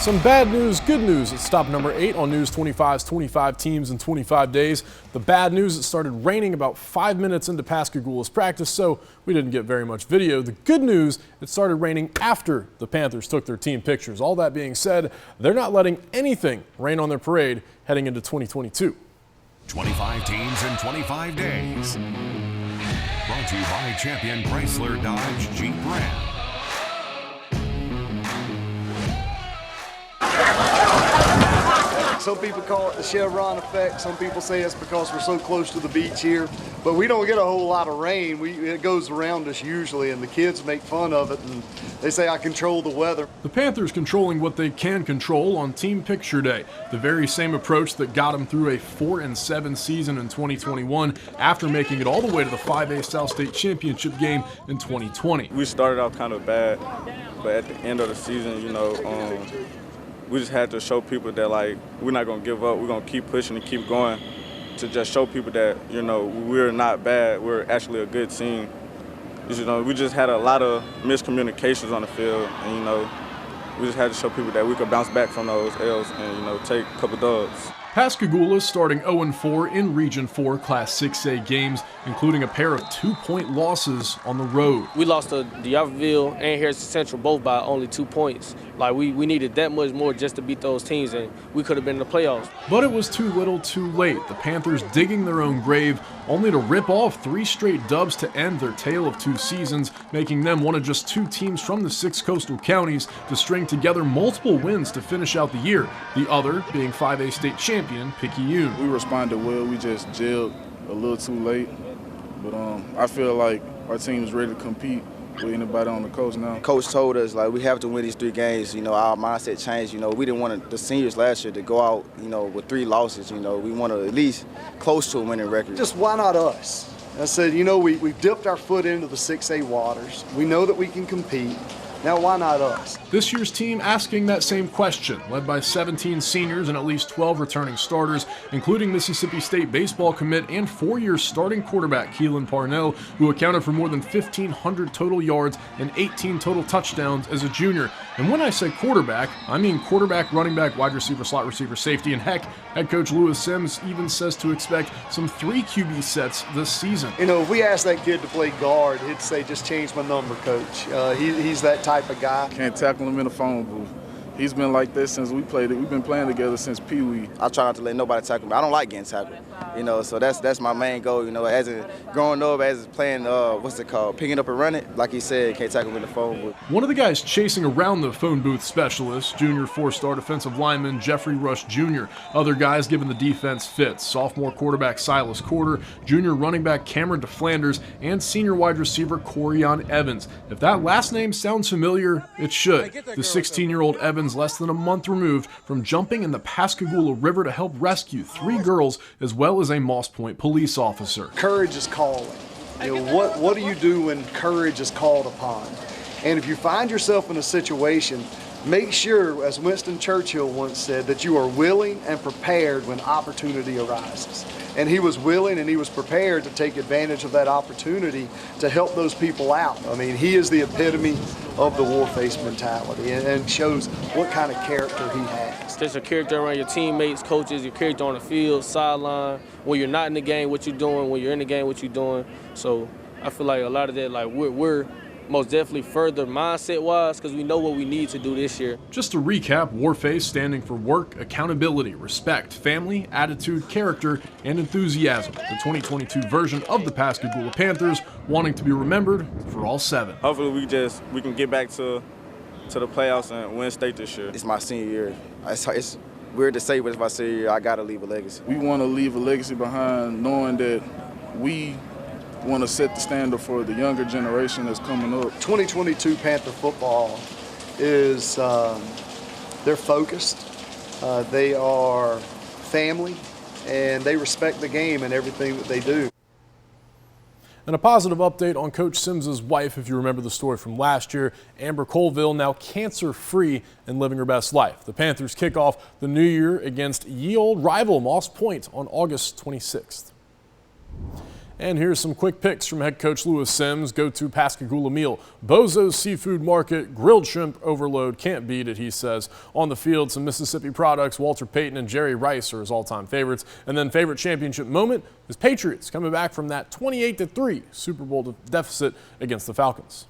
Some bad news, good news. It's stop number 8 on News 25's 25 teams in 25 days. The bad news, it started raining about 5 minutes into Pascagoula's practice, so we didn't get very much video. The good news, it started raining after the Panthers took their team pictures. All that being said, they're not letting anything rain on their parade heading into 2022. 25 teams in 25 days. Brought to you by Champion Chrysler Dodge Jeep Ram. Some people call it the Chevron effect. Some people say it's because we're so close to the beach here. But we don't get a whole lot of rain. It goes around us usually, and the kids make fun of it, and they say I control the weather. The Panthers controlling what they can control on Team Picture Day. The very same approach that got them through a 4-7 season in 2021 after making it all the way to the 5A South State Championship game in 2020. We started out kind of bad, but at the end of the season, we just had to show people that, like, we're not going to give up. We're going to keep pushing and keep going to just show people that, we're not bad. We're actually a good team. We just had a lot of miscommunications on the field, and, we just had to show people that we could bounce back from those L's and, take a couple dubs. Pascagoula starting 0-4 in Region 4 Class 6A games, including a pair of 2-point losses on the road. We lost to D'Iberville and Harrison Central both by only 2 points. Like, we needed that much more just to beat those teams, and we could have been in the playoffs. But it was too little too late. The Panthers digging their own grave, only to rip off 3 straight dubs to end their tale of 2 seasons, making them one of just 2 teams from the 6 coastal counties to string together multiple wins to finish out the year, the other being 5A state champion Picayune. We responded well. We just gelled a little too late, but I feel like our team is ready to compete with anybody on the coast now. Coach told us, like, we have to win these 3 games. Our mindset changed. We didn't want the seniors last year to go out, with 3 losses. We want to at least close to a winning record. Just why not us? I said, we've dipped our foot into the 6A waters. We know that we can compete. Now, why not us? This year's team asking that same question, led by 17 seniors and at least 12 returning starters, including Mississippi State baseball commit and 4-year starting quarterback Keelan Parnell, who accounted for more than 1,500 total yards and 18 total touchdowns as a junior. And when I say quarterback, I mean quarterback, running back, wide receiver, slot receiver, safety, and heck, head coach Lewis Sims even says to expect some 3 QB sets this season. If we asked that kid to play guard, he'd say, just change my number, coach. He's that type of guy. Can't tackle him in the phone booth. He's been like this since we played it. We've been playing together since Pee Wee. I try not to let nobody tackle me. I don't like getting tackled, so that's my main goal. As in growing up, as playing, picking up and running. Like he said, can't tackle me in the phone booth. One of the guys chasing around the phone booth specialist, junior 4-star defensive lineman Jeffrey Rush Jr. Other guys giving the defense fits, sophomore quarterback Silas Corder, junior running back Cameron DeFlanders, and senior wide receiver Corian Evans. If that last name sounds familiar, it should. The 16-year-old Evans, less than a month removed from jumping in the Pascagoula River to help rescue 3 girls as well as a Moss Point police officer. Courage is calling. What do you do when courage is called upon? And if you find yourself in a situation, make sure, as Winston Churchill once said, that you are willing and prepared when opportunity arises. And he was willing and he was prepared to take advantage of that opportunity to help those people out. I mean, he is the epitome of the warface mentality and shows what kind of character he has. There's a character around your teammates, coaches, your character on the field, sideline. When you're not in the game, what you're doing. When you're in the game, what you're doing. So I feel like a lot of that, like, we're most definitely further mindset-wise because we know what we need to do this year. Just to recap, warface standing for work, accountability, respect, family, attitude, character, and enthusiasm. The 2022 version of the Pascagoula Panthers wanting to be remembered for all 7. Hopefully we can get back to the playoffs and win state this year. It's my senior year. It's weird to say, but it's my senior year. I got to leave a legacy. We want to leave a legacy behind knowing that we want to set the standard for the younger generation that's coming up. 2022 Panther football is, they're focused, they are family, and they respect the game and everything that they do. And a positive update on Coach Sims's wife, if you remember the story from last year. Amber Colville now cancer-free and living her best life. The Panthers kick off the new year against ye old rival Moss Point on August 26th. And here's some quick picks from head coach Lewis Sims. Go to Pascagoula meal. Bozo's Seafood Market, grilled shrimp overload. Can't beat it, he says. On the field, some Mississippi products. Walter Payton and Jerry Rice are his all-time favorites. And then favorite championship moment is Patriots coming back from that 28-3 Super Bowl deficit against the Falcons.